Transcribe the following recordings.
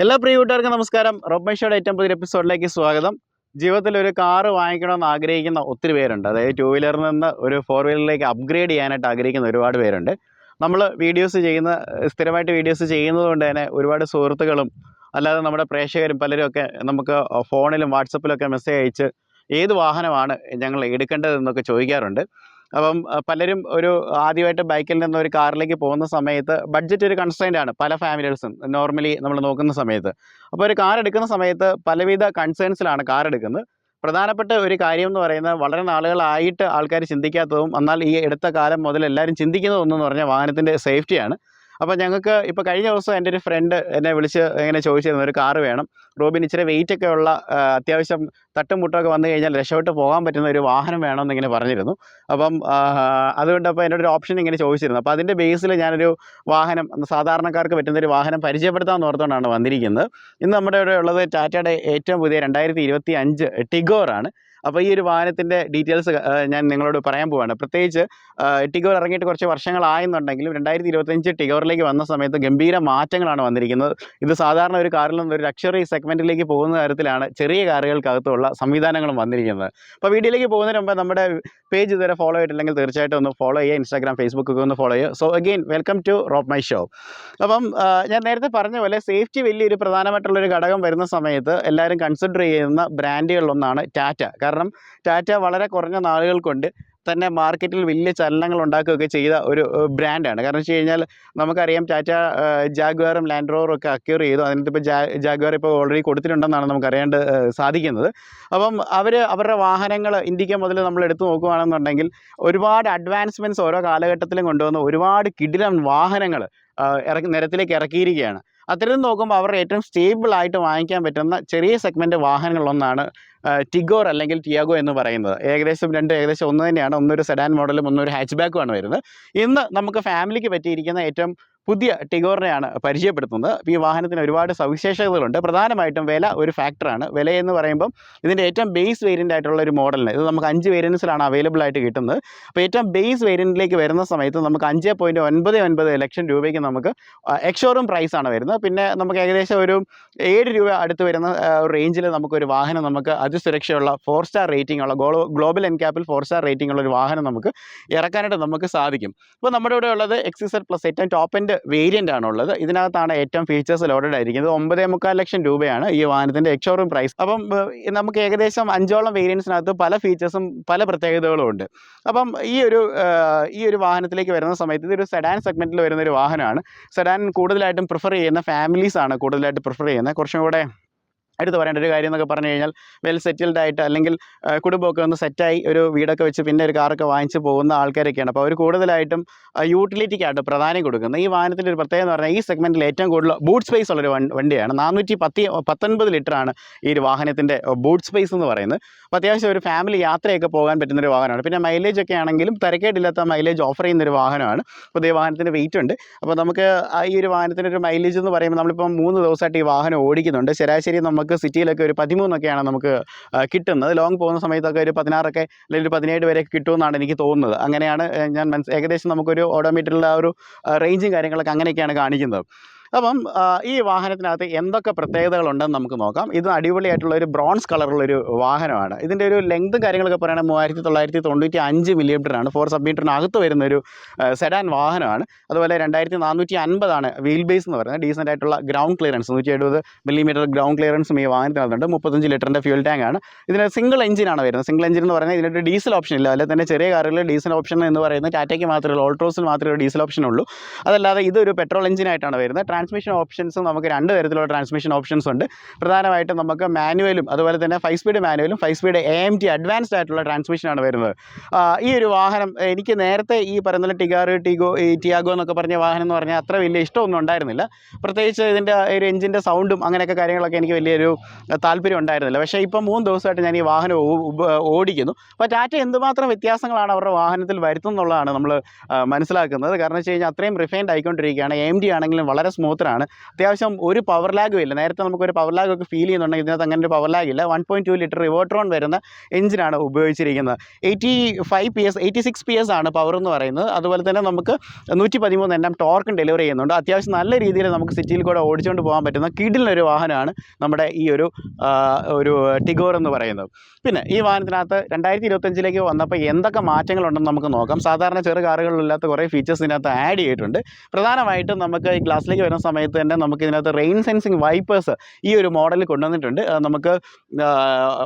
എല്ലാ പ്രിയപ്പെട്ടവർക്കും നമസ്കാരം. റോബ് മൈ ഷോയുടെ ഏറ്റവും പുതിയ എപ്പിസോഡിലേക്ക് സ്വാഗതം. ജീവിതത്തിൽ ഒരു കാറ് വാങ്ങിക്കണമെന്ന് ആഗ്രഹിക്കുന്ന ഒത്തിരി പേരുണ്ട്. അതായത് ടൂ വീലറിൽ നിന്ന് ഒരു ഫോർ വീലറിലേക്ക് അപ്ഗ്രേഡ് ചെയ്യാനായിട്ട് ആഗ്രഹിക്കുന്ന ഒരുപാട് പേരുണ്ട്. നമ്മൾ സ്ഥിരമായിട്ട് വീഡിയോസ് ചെയ്യുന്നത് കൊണ്ട് തന്നെ ഒരുപാട് സുഹൃത്തുക്കളും അല്ലാതെ നമ്മുടെ പ്രേക്ഷകരും പലരും ഒക്കെ നമുക്ക് ഫോണിലും വാട്സപ്പിലൊക്കെ മെസ്സേജ് അയച്ച് ഏത് വാഹനമാണ് ഞങ്ങൾ എടുക്കേണ്ടതെന്നൊക്കെ ചോദിക്കാറുണ്ട്. അപ്പം പലരും ആദ്യമായിട്ട് ബൈക്കിൽ നിന്ന് ഒരു കാറിലേക്ക് പോകുന്ന സമയത്ത് ബഡ്ജറ്റ് ഒരു കൺസ്ട്രെയിൻ്റ് ആണ് പല ഫാമിലീസും നോർമലി നമ്മൾ നോക്കുന്ന സമയത്ത്. അപ്പോൾ ഒരു കാർ എടുക്കുന്ന സമയത്ത് പലവിധ കൺസേൺസിലാണ് കാർ എടുക്കുന്നത്. പ്രധാനപ്പെട്ട ഒരു കാര്യം എന്ന് പറയുന്നത് വളരെ നാളുകളായിട്ട് ആൾക്കാർ ചിന്തിക്കാത്തതും എന്നാൽ ഈ അടുത്ത കാലം മുതൽ എല്ലാവരും ചിന്തിക്കുന്നതൊന്നെന്ന് പറഞ്ഞാൽ വാഹനത്തിൻ്റെ സേഫ്റ്റിയാണ്. അപ്പോൾ ഞങ്ങൾക്ക് ഇപ്പോൾ കഴിഞ്ഞ ദിവസം എൻ്റെ ഒരു ഫ്രണ്ട് എന്നെ വിളിച്ച് ഇങ്ങനെ ചോദിച്ചിരുന്നു, ഒരു കാറ് വേണം റോബിൻ, ഇച്ചിരി വെയിറ്റ് ഒക്കെ ഉള്ള അത്യാവശ്യം തട്ടും മുട്ടൊക്കെ വന്നു കഴിഞ്ഞാൽ രക്ഷപ്പെട്ട് പോകാൻ പറ്റുന്ന ഒരു വാഹനം വേണമെന്ന് ഇങ്ങനെ പറഞ്ഞിരുന്നു. അപ്പം അതുകൊണ്ട് എന്നോടൊരു ഓപ്ഷൻ ഇങ്ങനെ ചോദിച്ചിരുന്നു. അപ്പോൾ അതിൻ്റെ ബേസിൽ ഞാനൊരു വാഹനം സാധാരണക്കാർക്ക് പറ്റുന്നൊരു വാഹനം പരിചയപ്പെടുത്താമെന്ന് ഓർത്തുകൊണ്ടാണ് വന്നിരിക്കുന്നത്. ഇന്ന് നമ്മുടെ ഇവിടെ ഉള്ളത് ടാറ്റയുടെ ഏറ്റവും പുതിയ 2025 ടിഗോറാണ്. അപ്പോൾ ഈ ഒരു വാഹനത്തിൻ്റെ ഡീറ്റെയിൽസ് ഞാൻ നിങ്ങളോട് പറയാൻ പോവുകയാണ്. പ്രത്യേകിച്ച് ടിഗോർ ഇറങ്ങിയിട്ട് കുറച്ച് വർഷങ്ങളായെന്നുണ്ടെങ്കിലും 2025 ടിഗോറിലേക്ക് വന്ന സമയത്ത് ഗംഭീര മാറ്റങ്ങളാണ് വന്നിരിക്കുന്നത്. ഇത് സാധാരണ ഒരു കാറിൽ നിന്ന് ഒരു ലക്ഷറി സെഗ്മെൻറ്റിലേക്ക് പോകുന്ന തരത്തിലാണ് ചെറിയ കാറുകൾക്കകത്തുള്ള സംവിധാനങ്ങളും വന്നിരിക്കുന്നത്. അപ്പോൾ വീഡിയോയിലേക്ക് പോകുന്നതിന് മുമ്പ് നമ്മുടെ പേജ് ഇതുവരെ ഫോളോ ചെയ്തിട്ടില്ലെങ്കിൽ തീർച്ചയായിട്ടും ഒന്ന് ഫോളോ ചെയ്യുക. ഇൻസ്റ്റാഗ്രാം, ഫേസ്ബുക്ക് ഒക്കെ ഒന്ന് ഫോളോ ചെയ്യുക. So again welcome to rob my show. അപ്പം ഞാൻ നേരത്തെ പറഞ്ഞ പോലെ സേഫ്റ്റി വലിയൊരു പ്രധാനമായിട്ടുള്ളൊരു ഘടകം വരുന്ന സമയത്ത് എല്ലാവരും കൺസിഡർ ചെയ്യുന്ന ബ്രാൻഡുകളിലൊന്നാണ് ടാറ്റ. കാരണം ടാറ്റ വളരെ കുറഞ്ഞ നാളുകൾ കൊണ്ട് തന്നെ മാർക്കറ്റിൽ വലിയ ചലനങ്ങൾ ഉണ്ടാക്കുകയൊക്കെ ചെയ്ത ഒരു ബ്രാൻഡാണ്. കാരണം വെച്ച് കഴിഞ്ഞാൽ നമുക്കറിയാം ടാറ്റ ജാഗ്വാറും ലാൻഡ് റോവറും ഒക്കെ അക്യൂർ ചെയ്തു. അതിനകത്ത് ഇപ്പോൾ ജാഗ്വാർ ഇപ്പോൾ ഓൾറെഡി കൊടുത്തിട്ടുണ്ടെന്നാണ് നമുക്കറിയാണ്ട് സാധിക്കുന്നത്. അപ്പം അവരുടെ വാഹനങ്ങൾ ഇന്ത്യക്ക് മുതൽ നമ്മൾ എടുത്തു നോക്കുകയാണെന്നുണ്ടെങ്കിൽ ഒരുപാട് അഡ്വാൻസ്മെൻറ്റ്സ് ഓരോ കാലഘട്ടത്തിലും കൊണ്ടുവന്ന് ഒരുപാട് കിടിലൻ വാഹനങ്ങൾ നിരത്തിലേക്ക് ഇറക്കിയിരിക്കുകയാണ്. അത്തരത്തിൽ നോക്കുമ്പോൾ അവരുടെ ഏറ്റവും സ്റ്റേബിളായിട്ട് വാങ്ങിക്കാൻ പറ്റുന്ന ചെറിയ സെഗ്മെൻറ്റ് വാഹനങ്ങളൊന്നാണ് ടിഗോർ അല്ലെങ്കിൽ ടിയാഗോ എന്ന് പറയുന്നത്. ഏകദേശം ഒന്ന് തന്നെയാണ്. ഒന്നൊരു സെഡാൻ മോഡലും ഒന്നൊരു ഹാച്ച് ബാക്കുമാണ് വരുന്നത്. ഇന്ന് നമുക്ക് ഫാമിലിക്ക് പറ്റിയിരിക്കുന്ന ഏറ്റവും പുതിയ ടിഗോറിനെയാണ് പരിചയപ്പെടുത്തുന്നത്. ഈ വാഹനത്തിന് ഒരുപാട് സവിശേഷതകളുണ്ട്. പ്രധാനമായിട്ടും വില ഒരു ഫാക്ടറാണ്. വിലയെന്ന് പറയുമ്പം ഇതിൻ്റെ ഏറ്റവും ബേസ് വേരിയൻ്റ് ആയിട്ടുള്ള ഒരു മോഡലിന് ഇത് നമുക്ക് 5 വേരിയൻസിലാണ് അവൈലബിൾ ആയിട്ട് കിട്ടുന്നത്. അപ്പോൾ ഏറ്റവും ബേസ് വേരിയൻറ്റിലേക്ക് വരുന്ന സമയത്ത് നമുക്ക് 5.99 ലക്ഷം രൂപയ്ക്ക് നമുക്ക് എക്സ്ഷോറൂം പ്രൈസാണ് വരുന്നത്. പിന്നെ നമുക്ക് ഏകദേശം ഒരു 7 രൂപ അടുത്ത് വരുന്ന റേഞ്ചിൽ നമുക്കൊരു വാഹനം നമുക്ക് അതിസുരക്ഷയുള്ള 4 സ്റ്റാർ റേറ്റിംഗ് ഉള്ള ഗ്ലോബൽ എൻക്യാപ്പിൽ 4 സ്റ്റാർ റേറ്റിംഗ് ഉള്ള ഒരു വാഹനം നമുക്ക് ഇറക്കാനായിട്ട് നമുക്ക് സാധിക്കും. ഇപ്പോൾ നമ്മുടെ ഇവിടെ ഉള്ളത് XZ പ്ലസ് ഏറ്റവും ടോപ്പ് എൻഡ് വേരിയൻ്റ് ആണുള്ളത്. ഇതിനകത്താണ് ഏറ്റവും ഫീച്ചേഴ്സ് ലോഡഡ് ആയിരിക്കുന്നത്. 9.25 ലക്ഷം രൂപയാണ് ഈ വാഹനത്തിൻ്റെ എക്സ്ഷോറൂം പ്രൈസ്. അപ്പം നമുക്ക് ഏകദേശം 5ഓളം വേരിയൻസിനകത്ത് പല ഫീച്ചേഴ്സും പല പ്രത്യേകതകളും ഉണ്ട്. അപ്പം ഈ ഒരു വാഹനത്തിലേക്ക് വരുന്ന സമയത്ത് ഇതൊരു സെഡാൻ സെഗ്മെൻറ്റിൽ വരുന്നൊരു വാഹനമാണ്. സെഡാൻ കൂടുതലായിട്ടും പ്രിഫർ ചെയ്യുന്ന ഫാമിലീസാണ് കൂടുതലായിട്ട് പ്രിഫർ ചെയ്യുന്നത്. കുറച്ചും കൂടെ എടുത്ത് പറയേണ്ട ഒരു കാര്യം എന്നൊക്കെ പറഞ്ഞു കഴിഞ്ഞാൽ വെൽ സെറ്റിൽഡ് ആയിട്ട് അല്ലെങ്കിൽ കുടുംബമൊക്കെ ഒന്ന് സെറ്റായി ഒരു വീടൊക്കെ വെച്ച് പിന്നെ ഒരു കാറൊക്കെ വാങ്ങിച്ച് പോകുന്ന ആൾക്കാരൊക്കെയാണ്. അപ്പോൾ അവർ കൂടുതലായിട്ടും യൂട്ടിലിറ്റിക്കായിട്ട് പ്രാധാന്യം കൊടുക്കുന്നത്. ഈ വാഹനത്തിൻ്റെ ഒരു പ്രത്യേകത എന്ന് പറഞ്ഞാൽ ഈ സെഗ്മെൻറ്റിൽ ഏറ്റവും കൂടുതൽ ബൂട്ട് സ്പേസ് ഉള്ളൊരു വണ്ടിയാണ്. 419 ലിറ്ററാണ് ഈ ഒരു വാഹനത്തിൻ്റെ ബൂട്ട് സ്പേസ് എന്ന് പറയുന്നത്. അപ്പോൾ അത്യാവശ്യം ഒരു ഫാമിലി യാത്രയൊക്കെ പോകാൻ പറ്റുന്നൊരു വാഹനമാണ്. പിന്നെ മൈലേജ് ഒക്കെ ആണെങ്കിലും തിരക്കേടില്ലാത്ത മൈലേജ് ഓഫർ ചെയ്യുന്നൊരു വാഹനമാണ്. അപ്പോൾ ഈ വാഹനത്തിൻ്റെ വെയിറ്റ് ഉണ്ട്. അപ്പോൾ നമുക്ക് ഈ ഒരു വാഹനത്തിൻ്റെ ഒരു മൈലേജ് എന്ന് പറയുമ്പോൾ നമ്മളിപ്പം 3 ദിവസമായിട്ട് ഈ വാഹനം ഓടിക്കുന്നുണ്ട്. ശരാശരി നമുക്ക് സിറ്റിയിലൊക്കെ ഒരു 13ഒക്കെയാണ് നമുക്ക് കിട്ടുന്നത്. ലോങ് പോകുന്ന സമയത്തൊക്കെ ഒരു 16 അല്ലെങ്കിൽ ഒരു 17 വരെ കിട്ടുമെന്നാണ് എനിക്ക് തോന്നുന്നത്. അങ്ങനെയാണ് ഞാൻ ഏകദേശം നമുക്കൊരു ഓഡോമീറ്ററിലുള്ള ഒരു റേഞ്ചും കാര്യങ്ങളൊക്കെ അങ്ങനെയൊക്കെയാണ് കാണിക്കുന്നത്. അപ്പം ഈ വാഹനത്തിനകത്ത് എന്തൊക്കെ പ്രത്യേകതകളുണ്ടെന്ന് നമുക്ക് നോക്കാം. ഇത് അടിപൊളിയായിട്ടുള്ള ഒരു ബ്രോൺസ് കളറുള്ളൊരു വാഹനമാണ്. ഇതിൻ്റെ ഒരു ലെങ്തും കാര്യങ്ങളൊക്കെ പറയുകയാണെങ്കിൽ 3995 മില്ലിമീറ്ററാണ്. 4 സബ്മീറ്ററിനകത്ത് വരുന്നൊരു സെഡാൻ വാഹനമാണ്. അതുപോലെ 2450 വീൽ ബേസ് എന്ന് പറയുന്നത്. ഡീസൻ്റ് ആയിട്ടുള്ള ഗ്രൗണ്ട് ക്ലിയറൻസ് 170 മില്ലിമീറ്റർ ഗ്രൗണ്ട് ക്ലിയറൻസും ഈ വാഹനത്തിനകത്തുണ്ട്. 35 ലിറ്ററിൻ്റെ ഫ്യൂൽ ടാങ്കാണ്. ഇതിന് സിംഗിൾ എഞ്ചിനാണ് വരുന്നത്. സിംഗിൾ എഞ്ചിൻ എന്ന് പറയുന്നത് ഇതിനൊരു ഡീസൽ ഓപ്ഷൻ ഇല്ല. അല്ലെങ്കിൽ തന്നെ ചെറിയ കാറുകളിൽ ഡീസൽ ഓപ്ഷൻ എന്ന് പറയുന്നത് ടാറ്റയ്ക്ക് മാത്രമേ ഉള്ളൂ, ഓൾട്രോസിൽ മാത്രമേ ഡീസൽ ഓപ്ഷൻ ഉള്ളൂ. അതല്ലാതെ ഇതൊരു പെട്രോൾ എഞ്ചിനായിട്ടാണ് വരുന്നത്. ട്രാൻസ്മിഷൻ ഓപ്ഷൻസും നമുക്ക് 2 തരത്തിലുള്ള ട്രാൻസ്മിഷൻ ഓപ്ഷൻസ് ഉണ്ട്. പ്രധാനമായിട്ടും നമുക്ക് മാനുവലും അതുപോലെ തന്നെ 5 സ്പീഡ് മാനുവലും 5 സ്പീഡ് AMT അഡ്വാൻസ്ഡ് ആയിട്ടുള്ള ട്രാൻസ്മിഷനാണ് വരുന്നത്. ഈ ഒരു വാഹനം എനിക്ക് നേരത്തെ ഈ പറയുന്ന ടിയാഗോ എന്നൊക്കെ പറഞ്ഞ വാഹനം എന്ന് പറഞ്ഞാൽ അത്ര വലിയ ഇഷ്ടമൊന്നും ഉണ്ടായിരുന്നില്ല. പ്രത്യേകിച്ച് ഇതിൻ്റെ ഒരു എഞ്ചിൻ്റെ സൗണ്ടും അങ്ങനെയൊക്കെ കാര്യങ്ങളൊക്കെ എനിക്ക് വലിയൊരു താല്പര്യം ഉണ്ടായിരുന്നില്ല. പക്ഷേ ഇപ്പം 3 ദിവസമായിട്ട് ഞാൻ ഈ വാഹനം ഓടിക്കുന്നു. അപ്പോൾ ടാറ്റ എന്തുമാത്രം വ്യത്യാസങ്ങളാണ് അവരുടെ വാഹനത്തിൽ വരുത്തുന്നുള്ളതാണ് നമ്മൾ മനസ്സിലാക്കുന്നത്. കാരണം വെച്ച് കഴിഞ്ഞാൽ അത്രയും റിഫൈൻഡ് ആയിക്കൊണ്ടിരിക്കുകയാണ്. AMT ആണെങ്കിലും വളരെ സ്മൂത്ത് സ്മൂത്തറാണ്. അത്യാവശ്യം ഒരു പവർ ലാഗും ഇല്ല. നേരത്തെ നമുക്കൊരു പവർ ലാഗൊക്കെ ഫീൽ ചെയ്യുന്നുണ്ടെങ്കിൽ ഇതിനകത്ത് അങ്ങനെ ഒരു പവർ ലാഗ് ഇല്ല. 1.2 ലിറ്റർ റിവോട്രോൺ വരുന്ന എഞ്ചിനാണ് ഉപയോഗിച്ചിരിക്കുന്നത്. 86 PS ആണ് പവർ എന്ന് പറയുന്നത്. അതുപോലെ തന്നെ നമുക്ക് 113 Nm ടോർക്കും ഡെലിവറി ചെയ്യുന്നുണ്ട്. അത്യാവശ്യം നല്ല രീതിയിൽ നമുക്ക് സിറ്റിയിൽ കൂടെ ഓടിച്ചുകൊണ്ട് പോകാൻ പറ്റുന്ന കിടിലൊരു വാഹനമാണ് നമ്മുടെ ഈ ഒരു ടിഗോർ എന്ന് പറയുന്നത്. പിന്നെ ഈ വാഹനത്തിനകത്ത് 2025 വന്നപ്പോൾ എന്തൊക്കെ മാറ്റങ്ങളുണ്ടെന്ന് നമുക്ക് നോക്കാം. സാധാരണ ചെറു കാറുകളിലില്ലാത്ത കുറേ ഫീച്ചേഴ്സ് ഇതിനകത്ത് ആഡ് ചെയ്തിട്ടുണ്ട്. പ്രധാനമായിട്ടും നമുക്ക് ഈ ഗ്ലാസ്സിലേക്ക് വരുന്ന സമയത്ത് തന്നെ നമുക്ക് ഇതിനകത്ത് റെയിൻ സെൻസിങ് വൈപ്പേഴ്സ് ഈ ഒരു മോഡലിൽ കൊണ്ടുവന്നിട്ടുണ്ട്. നമുക്ക്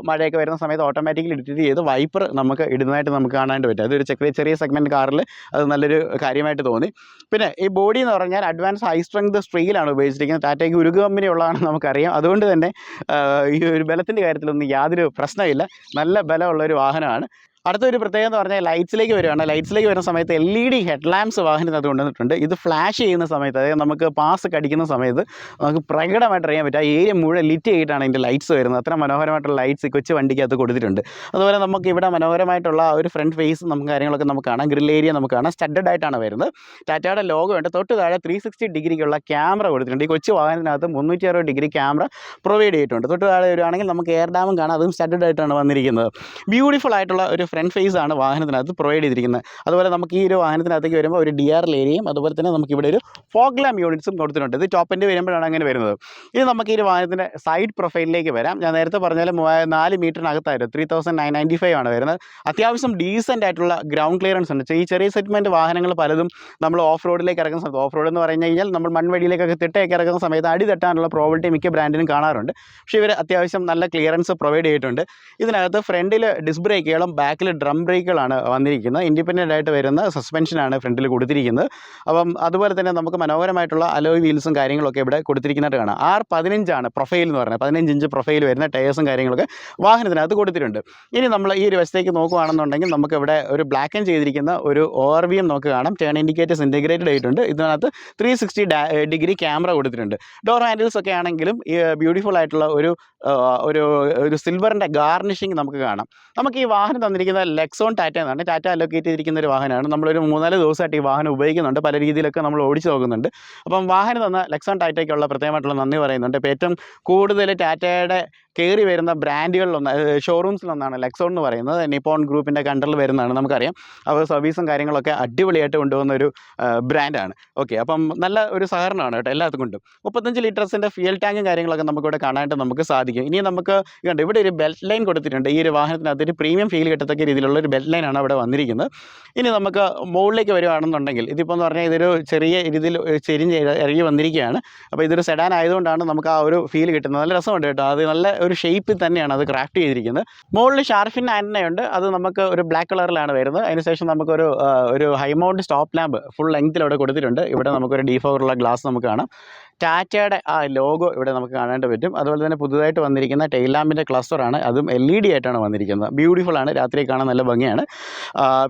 മഴയൊക്കെ വരുന്ന സമയത്ത് ഓട്ടോമാറ്റിക്കലി ഡിറ്റക്ട് ചെയ്ത് വൈപ്പർ നമുക്ക് ഇടുന്നതായിട്ട് നമുക്ക് കാണാനായിട്ട് പറ്റും. അതൊരു ചെറിയ സെഗ്മെൻറ്റ് കാറിൽ അത് നല്ലൊരു കാര്യമായിട്ട് തോന്നി. പിന്നെ ഈ ബോഡി എന്ന് പറഞ്ഞാൽ അഡ്വാൻസ് ഹൈ സ്ട്രെങ്ത് സ്റ്റീലാണ് ഉപയോഗിച്ചിരിക്കുന്നത്. ടാറ്റയ്ക്ക് ഉരുക്ക് കമ്പനി ഉള്ളതാണെന്ന് നമുക്കറിയാം. അതുകൊണ്ട് തന്നെ ഈ ഒരു ബലത്തിൻ്റെ കാര്യത്തിലൊന്നും യാതൊരു പ്രശ്നമില്ല. നല്ല ബലമുള്ളൊരു വാഹനമാണ്. അടുത്തൊരു പ്രത്യേകത എന്ന് പറഞ്ഞാൽ ലൈറ്റ്സിലേക്ക് വരുവാണ്. ലൈറ്റ്സിലേക്ക് വരുന്ന സമയത്ത് LED ഹെഡ് ലാമ്പ്സ് വാഹനത്തിനകത്ത് കൊണ്ടുവന്നിട്ടുണ്ട്. ഇത് ഫ്ലാഷ് ചെയ്യുന്ന സമയത്ത്, അതായത് നമുക്ക് പാസ് കടിക്കുന്ന സമയത്ത് നമുക്ക് പ്രകടമായിട്ട് അറിയാൻ പറ്റും. ആ ഏരിയ മുഴുവൻ ലിറ്റ് ചെയ്തിട്ടാണ് ഇതിൻ്റെ ലൈറ്റ്സ് വരുന്നത്. അത്ര മനോഹരമായിട്ടുള്ള ലൈറ്റ്സ് കൊച്ചു വണ്ടിക്കകത്ത് കൊടുത്തിട്ടുണ്ട്. അതുപോലെ നമുക്ക് ഇവിടെ മനോഹരമായിട്ടുള്ള ഒരു ഫ്രണ്ട് ഫേസ് നമുക്ക് കാര്യങ്ങളൊക്കെ നമുക്ക് കാണാം. ഗ്രിൽ ഏരിയ നമുക്ക് കാണാം. സ്റ്റഡഡ് ആയിട്ടാണ് വരുന്നത്. ടാറ്റയുടെ ലോഗോ ഉണ്ട്. തൊട്ട് താഴെ 360 ഡിഗ്രിക്കുള്ള ക്യാമറ കൊടുത്തിട്ടുണ്ട്. ഈ കൊച്ചു വാഹനത്തിനകത്ത് 360 ഡിഗ്രി ക്യാമറ പ്രൊവൈഡ് ചെയ്തിട്ടുണ്ട്. തൊട്ട് താഴെ വരുവാണെങ്കിൽ നമുക്ക് എയർ ഡാമും കാണാം. അതും സ്റ്റഡഡ് ആയിട്ടാണ് വന്നിരിക്കുന്നത്. ബ്യൂട്ടിഫുൾ ആയിട്ടുള്ള ഒരു ഫ്രണ്ട് ഫേസ് ആണ് വാഹനത്തിനകത്ത് പ്രൊവൈഡ് ചെയ്തിരിക്കുന്നത്. അതുപോലെ നമുക്ക് ഈ ഒരു വാഹനത്തിനകത്തേക്ക് വരുമ്പോൾ ഒരു DRL ഏരിയയും അതുപോലെ തന്നെ നമുക്ക് ഇവിടെ ഒരു ഫോഗ് ലാമ്പ് യൂണിറ്റ്സും കൊടുത്തിട്ടുണ്ട്. ഇത് ടോപ്പ് എൻഡ് വരുമ്പോഴാണ് അങ്ങനെ വരുന്നത്. ഇനി നമുക്ക് ഈ ഒരു വാഹനത്തിൻ്റെ സൈഡ് പ്രൊഫൈലിലേക്ക് വരാം. ഞാൻ നേരത്തെ പറഞ്ഞാൽ 4 മീറ്ററിനകത്തായിരുന്നു 3995 ആണ് വരുന്നത്. അത്യാവശ്യം ഡീസൻ്റ് ആയിട്ടുള്ള ഗ്രൗണ്ട് ക്ലിയറൻസ് ഉണ്ട്. ഈ ചെറിയ സെഗ്മെൻറ്റ് വാഹനങ്ങൾ പലതും നമ്മൾ ഓഫ് റോഡിലേക്ക് ഇറങ്ങുന്ന സമയത്ത്, ഓഫ് റോഡ് എന്ന് പറഞ്ഞു കഴിഞ്ഞാൽ നമ്മൾ മൺവഴിയിലേക്കൊക്കെ തിട്ടയൊക്കെ ഇറങ്ങുന്ന സമയത്ത് അടി തട്ടാനുള്ള പ്രോബിലിറ്റി മിക്ക ബ്രാൻഡിനും കാണാറുണ്ട്. പക്ഷേ ഇവർ അത്യാവശ്യം നല്ല ക്ലിയറൻസ് പ്രൊവൈഡ് ചെയ്തിട്ടുണ്ട്. ഇതിനകത്ത് ഫ്രണ്ടിൽ ഡിസ്ക് ബ്രേക്കുകളും ബാക്കിൽ ഡ്രം ബ്രേക്കുകളാണ് വന്നിരിക്കുന്നത്. ഇൻഡിപെൻഡൻ്റ് ആയിട്ട് വരുന്ന സസ്പെൻഷനാണ് ഫ്രണ്ടിൽ കൊടുത്തിരിക്കുന്നത്. അപ്പം അതുപോലെ തന്നെ നമുക്ക് മനോഹരമായിട്ടുള്ള അലോയ് വീൽസും കാര്യങ്ങളൊക്കെ ഇവിടെ കൊടുത്തിരിക്കുന്നതായിട്ട് കാണാം. R15 ആണ് പ്രൊഫൈൽ എന്ന് പറയുന്നത്. 15 ഇഞ്ച് പ്രൊഫൈൽ വരുന്ന ടയേഴ്സും കാര്യങ്ങളൊക്കെ വാഹനത്തിനകത്ത് കൊടുത്തിട്ടുണ്ട്. ഇനി നമ്മൾ ഈ ഒരു വശത്തേക്ക് നോക്കുകയാണെന്നുണ്ടെങ്കിൽ നമുക്ക് ഇവിടെ ഒരു ബ്ലാക്ക് ആൻഡ് ചെയ്തിരിക്കുന്ന ഒരു ORVM നമുക്ക് കാണാം. ടേൺ ഇൻഡിക്കേറ്റേഴ്സ് ഇൻറ്റഗ്രേറ്റഡ് ആയിട്ടുണ്ട്. ഇതിനകത്ത് 360 ഡിഗ്രി ക്യാമറ കൊടുത്തിട്ടുണ്ട്. ഡോർ ഹാൻഡിൽസ് ഒക്കെ ആണെങ്കിലും ബ്യൂട്ടിഫുൾ ആയിട്ടുള്ള ഒരു സിൽവറിൻ്റെ ഗാർണിഷിങ് നമുക്ക് കാണാം. നമുക്ക് ഈ വാഹനം തന്നിരിക്കുന്ന ലെക്സോൺ ടാറ്റ എന്നാണ്. ടാറ്റ അലോക്കേറ്റ് ചെയ്തിരിക്കുന്ന ഒരു വാഹനമാണ്. നമ്മളൊരു 3-4 ദിവസമായിട്ട് ഈ വാഹനം ഉപയോഗിക്കുന്നുണ്ട്. പല രീതിയിലൊക്കെ നമ്മൾ ഓടിച്ചു നോക്കുന്നുണ്ട്. അപ്പം വാഹനം തന്ന ലെക്സോൺ ടാറ്റയ്ക്കുള്ള പ്രത്യേകമായിട്ടുള്ള നന്ദി പറയുന്നുണ്ട്. ഇപ്പോൾ ഏറ്റവും കൂടുതൽ ടാറ്റയുടെ കയറി വരുന്ന ബ്രാൻഡുകളിലൊന്ന്, ഷോറൂംസിലൊന്നാണ് ലെക്സോൺ എന്ന് പറയുന്നത്. നിപ്പോൺ ഗ്രൂപ്പിൻ്റെ കണ്ടറിൽ വരുന്നതാണ്, നമുക്കറിയാം. അവർ സർവീസും കാര്യങ്ങളൊക്കെ അടിപൊളിയായിട്ട് കൊണ്ടുപോകുന്ന ഒരു ബ്രാൻഡാണ്. ഓക്കെ, അപ്പം നല്ല ഒരു സഹകരണമാണ് കേട്ടോ എല്ലാത്തും കൊണ്ടും. 35 ലിറ്റേഴ്സിൻ്റെ ഫ്യൂൽ ടാങ്കും കാര്യങ്ങളൊക്കെ നമുക്കിവിടെ കാണാനായിട്ട് നമുക്ക് സാധിക്കും. ഇനി നമുക്ക് കണ്ട് ഇവിടെ ഒരു ബെൽറ്റ് ലൈൻ കൊടുത്തിട്ടുണ്ട്. ഈ ഒരു വാഹനത്തിനകത്ത് ഒരു പ്രീമിയം ഫീൽ കിട്ടത്തക്ക രീതിയിലുള്ള ഒരു ബെൽറ്റ് ലൈനാണ് അവിടെ വന്നിരിക്കുന്നത്. ഇനി നമുക്ക് മുകളിലേക്ക് വരുവാണെന്നുണ്ടെങ്കിൽ ഇതിപ്പോൾ എന്ന് പറഞ്ഞാൽ ഇതൊരു ചെറിയ രീതിയിൽ ചെരിഞ്ഞ് ഇറങ്ങി വന്നിരിക്കുകയാണ്. അപ്പോൾ ഇതൊരു സെഡാൻ ആയതുകൊണ്ടാണ് നമുക്ക് ആ ഒരു ഫീൽ കിട്ടുന്നത്. നല്ല രസമുണ്ട് കേട്ടോ. അത് നല്ല ഒരു ഷേപ്പിൽ തന്നെയാണ് അത് ക്രാഫ്റ്റ് ചെയ്തിരിക്കുന്നത്. മുകളിൽ ഷാർഫിൻ ആൻറ്റനയുണ്ട്. അത് നമുക്ക് ഒരു ബ്ലാക്ക് കളറിലാണ് വരുന്നത്. അതിനുശേഷം നമുക്കൊരു high mount stop lamp full ലെങ്ത്തിൽ അവിടെ കൊടുത്തിട്ടുണ്ട്. ഇവിടെ നമുക്കൊരു ഡീഫോഗറുള്ള ഗ്ലാസ് നമുക്ക് കാണാം. ടാറ്റയുടെ ആ ലോഗോ ഇവിടെ നമുക്ക് കാണാനായിട്ട് പറ്റും. അതുപോലെ തന്നെ പുതുതായിട്ട് വന്നിരിക്കുന്ന ടെയിൽ ലാമ്പിൻ്റെ ക്ലസ്റ്ററാണ്. അതും LED ആയിട്ടാണ് വന്നിരിക്കുന്നത്. ബ്യൂട്ടിഫുള്ളാണ്. രാത്രി കാണാൻ നല്ല ഭംഗിയാണ്.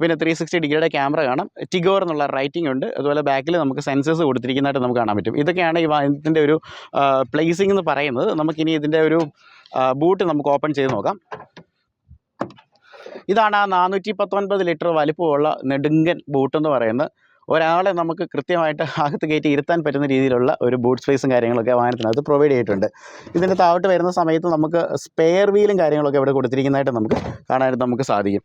പിന്നെ 360 ഡിഗ്രിയുടെ ക്യാമറ കാണാം. ടിഗോർ എന്നുള്ള റൈറ്റിംഗ് ഉണ്ട്. അതുപോലെ ബാക്കിൽ നമുക്ക് സെൻസേഴ്സ് കൊടുത്തിരിക്കുന്നതായിട്ട് നമുക്ക് കാണാൻ പറ്റും. ഇതൊക്കെയാണ് ഈ വാഹനത്തിൻ്റെ ഒരു പ്ലേസിംഗ് എന്ന് പറയുന്നത്. നമുക്കിനി ഇതിൻ്റെ ഒരു ബൂട്ട് നമുക്ക് ഓപ്പൺ ചെയ്ത് നോക്കാം. ഇതാണ് ആ 419 ലിറ്റർ വലിപ്പമുള്ള നെടുങ്കൻ ബൂട്ടെന്ന് പറയുന്നത്. ഒരാളെ നമുക്ക് കൃത്യമായിട്ട് അകത്ത് കയറ്റി ഇരുത്താൻ പറ്റുന്ന രീതിയിലുള്ള ഒരു ബൂട്ട് സ്പേസും കാര്യങ്ങളൊക്കെ വാഹനത്തിനകത്ത് പ്രൊവൈഡ് ചെയ്തിട്ടുണ്ട്. ഇതിൻ്റെ താഴോട്ട് വരുന്ന സമയത്ത് നമുക്ക് സ്പെയർ വീലും കാര്യങ്ങളൊക്കെ ഇവിടെ കൊടുത്തിരിക്കുന്നതായിട്ട് നമുക്ക് കാണാനായിട്ട് നമുക്ക് സാധിക്കും.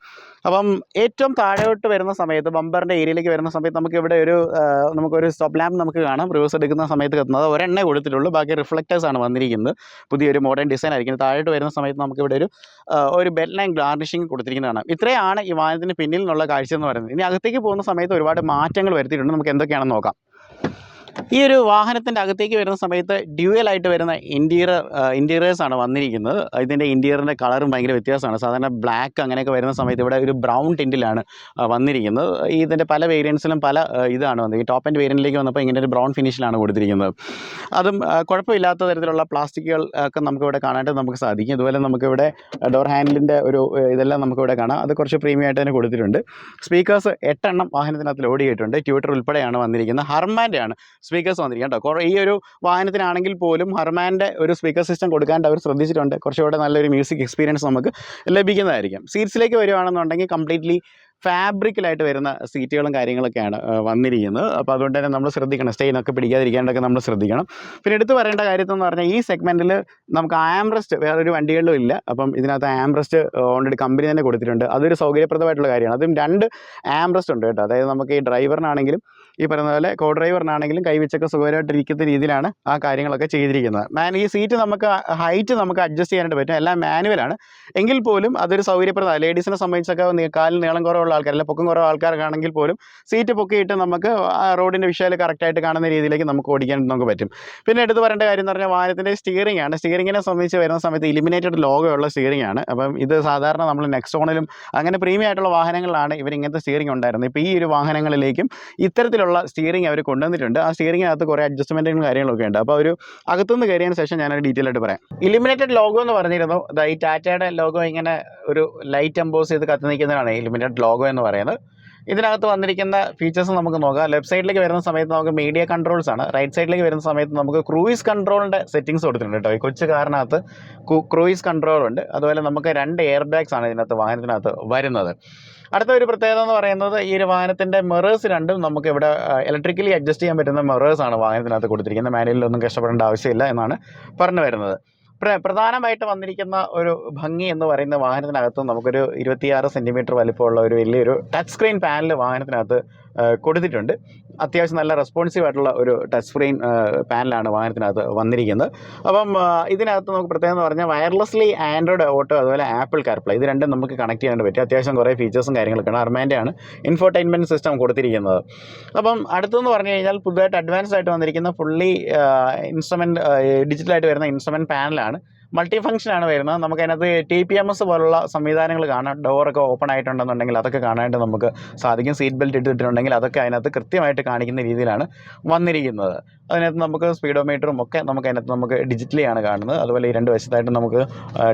അപ്പം ഏറ്റവും താഴോട്ട് വരുന്ന സമയത്ത് ബമ്പറിൻ്റെ ഏരിയയിലേക്ക് വരുന്ന സമയത്ത് നമുക്കിവിടെ നമുക്കൊരു സ്റ്റോപ്പ് ലാമ്പ് നമുക്ക് കാണാം. റിവേഴ്സ് എടുക്കുന്ന സമയത്ത് കത്തുന്നത് ഒരെണ്ണേ കൊടുത്തിട്ടുള്ളൂ. ബാക്കി റിഫ്ലക്റ്റേഴ്സാണ് വന്നിരിക്കുന്നത്. പുതിയൊരു മോഡേൺ ഡിസൈൻ ആയിരിക്കും. താഴോട്ട് വരുന്ന സമയത്ത് നമുക്കിവിടെ ഒരു ബെൽ ലൈൻ ഗാർണിഷിംഗ് കൊടുത്തിരിക്കുന്നതാണ്. ഇത്രയാണ് ഈ വാഹനത്തിന് പിന്നിൽ നിന്നുള്ള കാഴ്ച എന്ന് പറയുന്നത്. ഇനി അകത്തേക്ക് പോകുന്ന സമയത്ത് ഒരുപാട് മാറ്റങ്ങൾ വരുത്തിയിട്ടുണ്ട്. നമുക്ക് എന്തൊക്കെയാണെന്ന് നോക്കാം. ഈ ഒരു വാഹനത്തിൻ്റെ അകത്തേക്ക് വരുന്ന സമയത്ത് ഡ്യുവലായിട്ട് വരുന്ന ഇൻറ്റീരിയേഴ്സാണ് വന്നിരിക്കുന്നത്. ഇതിൻ്റെ ഇൻറ്റീരിയറിൻ്റെ കളറും ഭയങ്കര വ്യത്യാസമാണ്. സാധാരണ ബ്ലാക്ക് അങ്ങനെയൊക്കെ വരുന്ന സമയത്ത് ഇവിടെ ഒരു ബ്രൗൺ ടിൻറ്റിലാണ് വന്നിരിക്കുന്നത്. ഇതിൻ്റെ പല വേരിയൻസിലും പല ഇതാണ് വന്നത്. ഈ ടോപ്പ് ആൻഡ് വേരിയൻറ്റിലേക്ക് വന്നപ്പോൾ ഇങ്ങനെ ഒരു ബ്രൗൺ ഫിനിഷിലാണ് കൊടുത്തിരിക്കുന്നത്. അതും കുഴപ്പമില്ലാത്ത തരത്തിലുള്ള പ്ലാസ്റ്റിക്കുകൾ ഒക്കെ നമുക്കിവിടെ കാണാനായിട്ട് നമുക്ക് സാധിക്കും. അതുപോലെ നമുക്കിവിടെ ഡോർ ഹാൻഡിലിൻ്റെ ഇതെല്ലാം നമുക്കിവിടെ കാണാം. അത് കുറച്ച് പ്രീമിയം ആയിട്ട് തന്നെ കൊടുത്തിട്ടുണ്ട്. സ്പീക്കേഴ്സ് 8 എണ്ണം വാഹനത്തിനകത്ത് ലോഡ് ചെയ്തിട്ടുണ്ട്. ട്യൂട്ടർ ഉൾപ്പെടെയാണ് വന്നിരിക്കുന്നത്. ഹർമാൻ്റെ ആണ് സ്പീക്കേഴ്സ് വന്നിരിക്കുക കേട്ടോ. ഈ ഒരു വാഹനത്തിനാണെങ്കിൽ പോലും ഹർമാൻ്റെ ഒരു സ്പീക്കർ സിസ്റ്റം കൊടുക്കാണ്ട് അവർ ശ്രദ്ധിച്ചിട്ടുണ്ട്. കുറച്ചുകൂടെ നല്ലൊരു മ്യൂസിക് എക്സ്പീരിയൻസ് നമുക്ക് ലഭിക്കുന്നതായിരിക്കും. സീറ്റ്സിലേക്ക് വരുവാണെന്നുണ്ടെങ്കിൽ കംപ്ലീറ്റ്ലി ഫാബ്രിക്കിലായിട്ട് വരുന്ന സീറ്റുകളും കാര്യങ്ങളൊക്കെയാണ് വന്നിരിക്കുന്നത്. അപ്പോൾ അതുകൊണ്ട് തന്നെ നമ്മൾ ശ്രദ്ധിക്കണം, സ്റ്റെയിനൊക്കെ പിടിക്കാതിരിക്കാണ്ടൊക്കെ നമ്മൾ ശ്രദ്ധിക്കണം. പിന്നെ എടുത്ത് പറയേണ്ട കാര്യത്തെന്ന് പറഞ്ഞാൽ ഈ സെഗ്മെൻറ്റിൽ നമുക്ക് ആംറസ്റ്റ് വേറൊരു വണ്ടികളിലും ഇല്ല. അപ്പം ഇതിനകത്ത് ആംറസ്റ്റ് ഓൾറെഡി കമ്പനി തന്നെ കൊടുത്തിട്ടുണ്ട്. അതൊരു സൗകര്യപ്രദമായിട്ടുള്ള കാര്യമാണ്. അതും 2 ആംറസ്റ്റ് ഉണ്ട് കേട്ടോ. അതായത് നമുക്ക് ഈ ഡ്രൈവറിനാണെങ്കിലും ഈ പറയുന്ന പോലെ കോ ഡ്രൈവറിനാണെങ്കിലും കൈവച്ചൊക്കെ സുഖമായിട്ടിരിക്കുന്ന രീതിയിലാണ് ആ കാര്യങ്ങളൊക്കെ ചെയ്തിരിക്കുന്നത്. ഈ സീറ്റ് നമുക്ക് ഹൈറ്റ് നമുക്ക് അഡ്ജസ്റ്റ് ചെയ്യാനായിട്ട് പറ്റും. എല്ലാം മാനുവലാണ്. എങ്കിൽ പോലും അതൊരു സൗകര്യപ്രദമാണ്. ലേഡീസിനെ സംബന്ധിച്ചൊക്കെ കാലിൽ നീളം കുറവുള്ള ആൾക്കാർ, അല്ല പൊക്കം കുറവ് ആൾക്കാർക്കാണെങ്കിൽ പോലും സീറ്റ് പൊക്കിയിട്ട് നമുക്ക് റോഡിൻ്റെ വിഷ്വൽ കറക്റ്റായിട്ട് കാണുന്ന രീതിയിലേക്ക് നമുക്ക് ഓടിക്കാൻ നമുക്ക് പറ്റും. പിന്നെ എടുത്ത് പറയേണ്ട കാര്യം എന്ന് പറഞ്ഞാൽ വാഹനത്തിൻ്റെ സ്റ്റിയറിംഗ് ആണ്. സ്റ്റിയറിങ്ങിനെ സംബന്ധിച്ച് വരുന്ന സമയത്ത് ഇലിമിനേറ്റഡ് ലോഗോ ഉള്ള സ്റ്റിയറിംഗ് ആണ്. അപ്പം ഇത് സാധാരണ നമ്മൾ നെക്സോണിലും അങ്ങനെ പ്രീമിയം ആയിട്ടുള്ള വാഹനങ്ങളിലാണ് ഇവർ ഇങ്ങനത്തെ സ്റ്റിയറിംഗ് ഉണ്ടായിരുന്നത്. ഇപ്പോൾ ഈ ഒരു വാഹനങ്ങളിലേക്കും ഇത്തരത്തിലുള്ള സ്റ്റിയറിംഗ് അവർ കൊണ്ടുവന്നിട്ടുണ്ട്. ആ സ്റ്റിയറിങ്ങിനകത്ത് കുറേ അഡ്ജസ്റ്റ്മെൻറ്റുകളും കാര്യങ്ങളൊക്കെ ഉണ്ട്. അപ്പോൾ ഒരു അകത്തുനിന്ന് കയറിയതിന് ശേഷം ഞാനൊരു ഡീറ്റെയിൽ ആയിട്ട് പറയാം. ഇലിമിനേറ്റഡ് ലോഗോ എന്ന് പറഞ്ഞിരുന്നു, ഈ ടാറ്റയുടെ ലോഗോ ഇങ്ങനെ ഒരു ലൈറ്റ് എംബോസ് ചെയ്ത് കത്തി നിൽക്കുന്നതാണ് ഇലിമിനേറ്റഡ് ലോഗോ എന്ന് പറയുന്നത്. ഇതിനകത്ത് വന്നിരിക്കുന്ന ഫീച്ചേഴ്സ് നമുക്ക് നോക്കാം. ലെഫ്റ്റ് സൈഡിലേക്ക് വരുന്ന സമയത്ത് നമുക്ക് മീഡിയ കൺട്രോൾസ് ആണ്. റൈറ്റ് സൈഡിലേക്ക് വരുന്ന സമയത്ത് നമുക്ക് ക്രൂയിസ് കൺട്രോളിൻ്റെ സെറ്റിങ്സ് കൊടുത്തിട്ടുണ്ട് കേട്ടോ. ഈ കൊച്ചു കാറിനകത്ത് ക്രൂയിസ് കൺട്രോൾ ഉണ്ട്. അതുപോലെ നമുക്ക് 2 എയർ ബാഗ്സ് ആണ് ഇതിനകത്ത് വാഹനത്തിനകത്ത് വരുന്നത്. അടുത്ത ഒരു പ്രത്യേകത എന്ന് പറയുന്നത് ഈ ഒരു വാഹനത്തിൻ്റെ മിറേഴ്സ് രണ്ടും നമുക്ക് ഇവിടെ ഇലക്ട്രിക്കലി അഡ്ജസ്റ്റ് ചെയ്യാൻ പറ്റുന്ന മിറേഴ്സാണ് വാഹനത്തിനകത്ത് കൊടുത്തിരിക്കുന്നത്. മാനുവലിലൊന്നും കഷ്ടപ്പെടേണ്ട ആവശ്യമില്ല എന്നാണ് പറഞ്ഞു വരുന്നത്. പ്രധാനമായിട്ട് വന്നിരിക്കുന്ന ഒരു ഭംഗി എന്ന് പറയുന്ന വാഹനത്തിനകത്ത് നമുക്കൊരു 26 സെൻറ്റിമീറ്റർ വലിപ്പമുള്ള ഒരു വലിയൊരു ടച്ച് സ്ക്രീൻ പാനൽ വാഹനത്തിനകത്ത് കൊടുത്തിട്ടുണ്ട്. അത്യാവശ്യം നല്ല റെസ്പോൺസീവ് ആയിട്ടുള്ള ഒരു ടച്ച് സ്ക്രീൻ പാനലാണ് വാഹനത്തിനകത്ത് വന്നിരിക്കുന്നത്. അപ്പം ഇതിനകത്ത് നമുക്ക് പ്രത്യേകം എന്ന് പറഞ്ഞാൽ വയർലെസ്ലി ആൻഡ്രോയിഡ് ഓട്ടോ അതുപോലെ ആപ്പിൾ കാർപ്ലേ ഇത് രണ്ടും നമുക്ക് കണക്ട് ചെയ്യാൻ പറ്റും. അത്യാവശ്യം കുറേ ഫീച്ചേഴ്സും കാര്യങ്ങളൊക്കെയാണ്. അർമാൻ്റെ ആണ് ഇൻഫോർടൈൻമെൻറ്റ് സിസ്റ്റം കൊടുത്തിരിക്കുന്നത്. അപ്പം അടുത്തെന്ന് പറഞ്ഞു കഴിഞ്ഞാൽ പുതുതായിട്ട് അഡ്വാൻസ്ഡ് ആയിട്ട് വന്നിരിക്കുന്ന ഫുള്ളി ഇൻസ്ട്രുമെൻറ്റ് ഡിജിറ്റലായിട്ട് വരുന്ന ഇൻസ്ട്രുമെൻറ്റ് പാനലാണ്. മൾട്ടി ഫംഗ്ഷനാണ് വരുന്നത്. നമുക്കതിനകത്ത് TPMS പോലുള്ള സംവിധാനങ്ങൾ കാണാം. ഡോറൊക്കെ ഓപ്പൺ ആയിട്ടുണ്ടെന്നുണ്ടെങ്കിൽ അതൊക്കെ കാണാനായിട്ട് നമുക്ക് സാധിക്കും. സീറ്റ് ബെൽറ്റ് ഇട്ടിട്ടുണ്ടെങ്കിൽ അതൊക്കെ അതിനകത്ത് കൃത്യമായിട്ട് കാണിക്കുന്ന രീതിയിലാണ് വന്നിരിക്കുന്നത്. അതിനകത്ത് നമുക്ക് സ്പീഡോമീറ്ററും ഒക്കെ നമുക്ക് ഡിജിറ്റലി ആണ് കാണുന്നത്. അതുപോലെ ഈ 2 വശത്തായിട്ട് നമുക്ക്